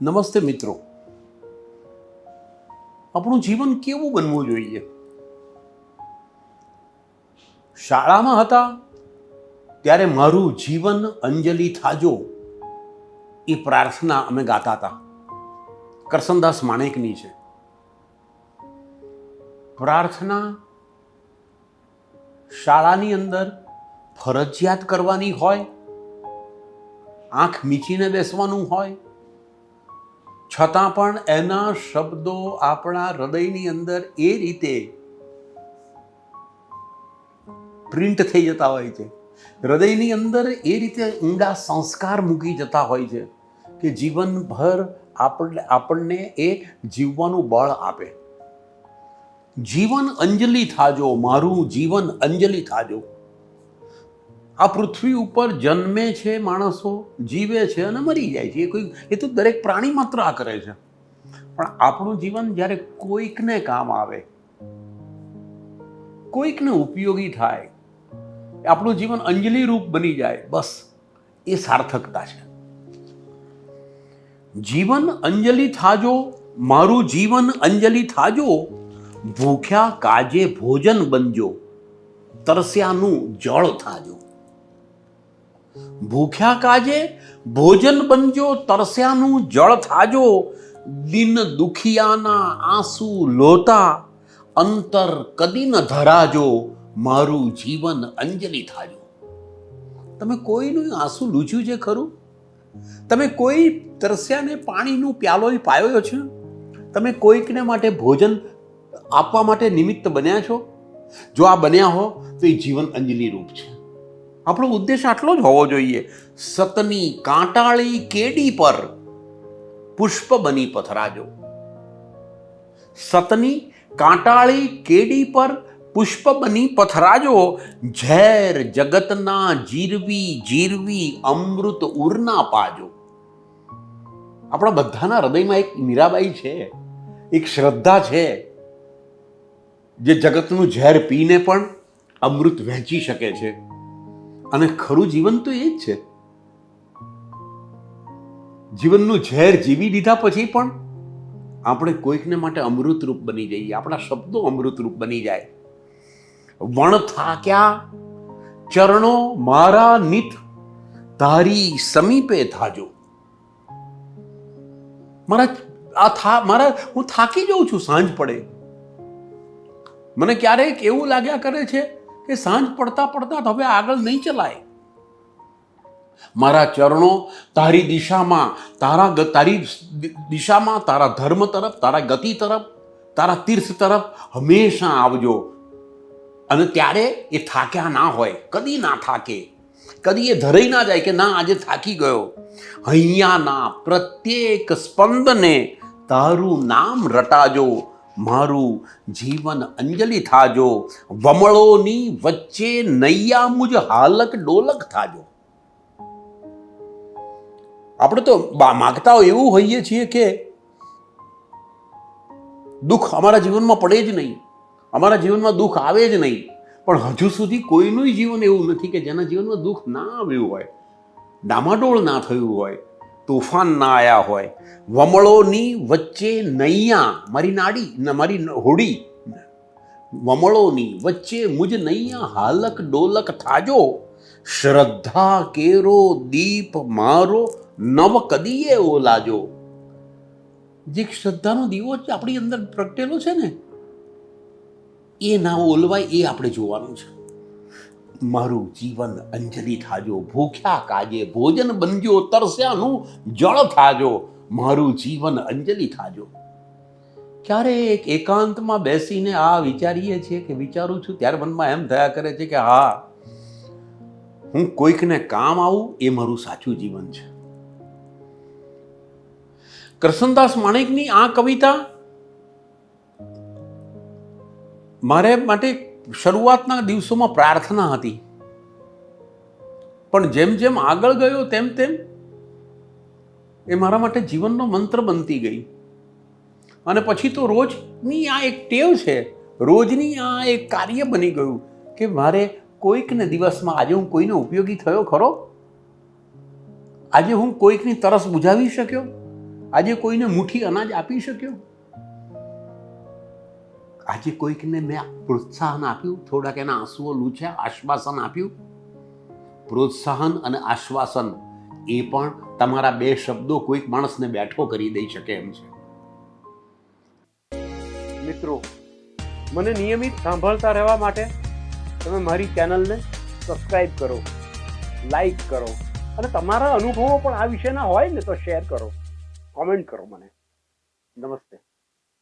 નમસ્તે મિત્રો. આપણું જીવન કેવું બનવું જોઈએ? શાળામાં હતા ત્યારે મારું જીવન અંજલિ થાજો એ પ્રાર્થના અમે ગાતા હતા. કરસનદાસ માણેકની છે પ્રાર્થના. શાળાની અંદર ફરજિયાત કરવાની હોય, આંખ મીચીને બેસવાનું હોય, છતાં પણ એના શબ્દો આપણા હૃદયની અંદર એ રીતે પ્રિન્ટ થઈ જતા હોય છે, હૃદયની અંદર એ રીતે ઊંડા સંસ્કાર મૂકી જતા હોય છે કે જીવનભર આપણને એ જીવવાનું બળ આપે. જીવન અંજલિ થાજો, મારું જીવન અંજલિ થાજો. આ પૃથ્વી ઉપર જન્મે છે માણસો, જીવે છે અને મરી જાય છે. એ તો દરેક પ્રાણી માત્ર આ કરે છે. પણ આપણું જીવન જ્યારે કોઈકને કામ આવે, કોઈકને ઉપયોગી થાય, આપણું જીવન અંજલિ રૂપ બની જાય, બસ એ સાર્થકતા છે. જીવન અંજલિ થાજો, મારું જીવન અંજલિ થાજો. ભૂખ્યા કાજે ભોજન બનજો, તરસ્યાનું જળ થાજો. ભૂખ્યા કાજે ભોજન બનજો, તરસ્યાનું જળ થાજો. દિન દુખિયાના આંસુ લોતા, અંતર કદી ન ધરાજો. મારું જીવન અંજલિ થાજો. તમે કોઈનું આંસુ લૂછ્યું છે ખરું? તમે કોઈ તરસ્યાને પાણીનું પ્યાલો પાયો છે? તમે કોઈકને માટે ભોજન આપવા માટે નિમિત્ત બન્યા છો? જો આ બન્યા હો તો એ જીવન અંજલિ રૂપ છે. આપણો ઉદ્દેશ આટલો જ હોવો જોઈએ. સતની કાંટાળી કેડી પર પુષ્પ બની પથરાજો. સતની કાંટાળી કેડી પર પુષ્પ બની પથરાજો. ઝેર જગતના જીરવી જીરવી અમૃત ઉરના પાજો. આપણા બધાના હૃદયમાં એક મીરાબાઈ છે, એક શ્રદ્ધા છે, જે જગતનું ઝેર પીને પણ અમૃત વહેંચી શકે છે. અને ખરું જીવન તો એ જ છે. જીવનનું ઝેર જીવી લીધા પછી પણ આપણે કોઈકને માટે અમૃતરૂપ બની જઈએ. આપણા શબ્દો અમૃતરૂપ બની જાય. વણ થાક્યા ચરણો મારા નિત, તારી સમીપે થાજો. હું થાકી જાઉં છું. સાંજ પડે મને ક્યારેક એવું લાગ્યા કરે છે કે સાંજ પડતા પડતા હવે આગળ નહીં ચલાય. મારા ચરણો તારી દિશામાં, તારી દિશામાં, તારા ધર્મ તરફ, તારા ગતિ તરફ, તારા તીર્થ તરફ હંમેશા આવજો. અને ત્યારે એ થાક્યા ના હોય, કદી ના થાકે, કદી એ ધરાઈ ના જાય કે ના આજે થાકી ગયો. અહીંયાના પ્રત્યેક સ્પંદને તારું નામ રટાજો. મારું જીવન અંજલિ થાજો. વમળોની વચ્ચે નૈયા મુજ હાલક ડોલક થાજો. આપણે તો માગતા એવું હોઈએ છીએ કે દુઃખ અમારા જીવનમાં પડે જ નહીં, અમારા જીવનમાં દુઃખ આવે જ નહીં. પણ હજુ સુધી કોઈનું જીવન એવું નથી કે જેના જીવનમાં દુઃખ ના આવ્યું હોય, ડામાડોળ ના થયું હોય, તોફાન ના આવ્યા હોય. વમળોની વચ્ચે નૈયા, મારી નાડી, મારી હોડી, વમળોની વચ્ચે મુજ નૈયા હાલક ડોલક થાજો. શ્રદ્ધા કેરો દીપ મારો નવ કદીએ ઓલાજો. જે શ્રદ્ધાનો દીવો આપણી અંદર પ્રગટેલો છે ને, એ ના ઓલવાય એ આપણે જોવાનું છે. મારું જીવન અંજલિ થાજો. ભૂખ્યા કાજે ભોજન બનજો, તરસ્યાનું જળ થાજો. મારું જીવન અંજલિ થાજો. ક્યારેક એકાંતમાં બેસીને આ વિચારીએ છીએ કે વિચારું છું ત્યારે મનમાં એમ થયા કરે છે કે હા, હું કોઈકને કામ આવું એ મારું સાચું જીવન છે. કરસનદાસ માણેકની આ કવિતા મારે માટે શરૂઆતના દિવસોમાં પ્રાર્થના હતી, પણ જેમ જેમ આગળ ગયો તેમ તેમ એ મારા માટે જીવનનો મંત્ર બનતી ગઈ. અને પછી તો રોજની આ એક ટેવ છે, રોજની આ એક કાર્ય બની ગયું કે મારે કોઈકને દિવસમાં આજે હું કોઈને ઉપયોગી થયો ખરો? આજે હું કોઈકની તરસ બુઝાવી શક્યો? આજે કોઈને મુઠ્ઠી અનાજ આપી શક્યો? આજે કોઈકને મેં પ્રોત્સાહન આપ્યું, થોડાક એના આંસુઓ લૂછ્યા, આશ્વાસન આપ્યું? પ્રોત્સાહન અને આશ્વાસન એ પણ તમારા બે શબ્દો કોઈક માણસને બેઠો કરી દઈ શકે એમ છે. મિત્રો, મને નિયમિત સાંભળતા રહેવા માટે તમે મારી ચેનલને સબસ્ક્રાઇબ કરો, લાઈક કરો અને તમારા અનુભવો પણ આ વિષયના હોય ને તો શેર કરો, કોમેન્ટ કરો મને. નમસ્તે.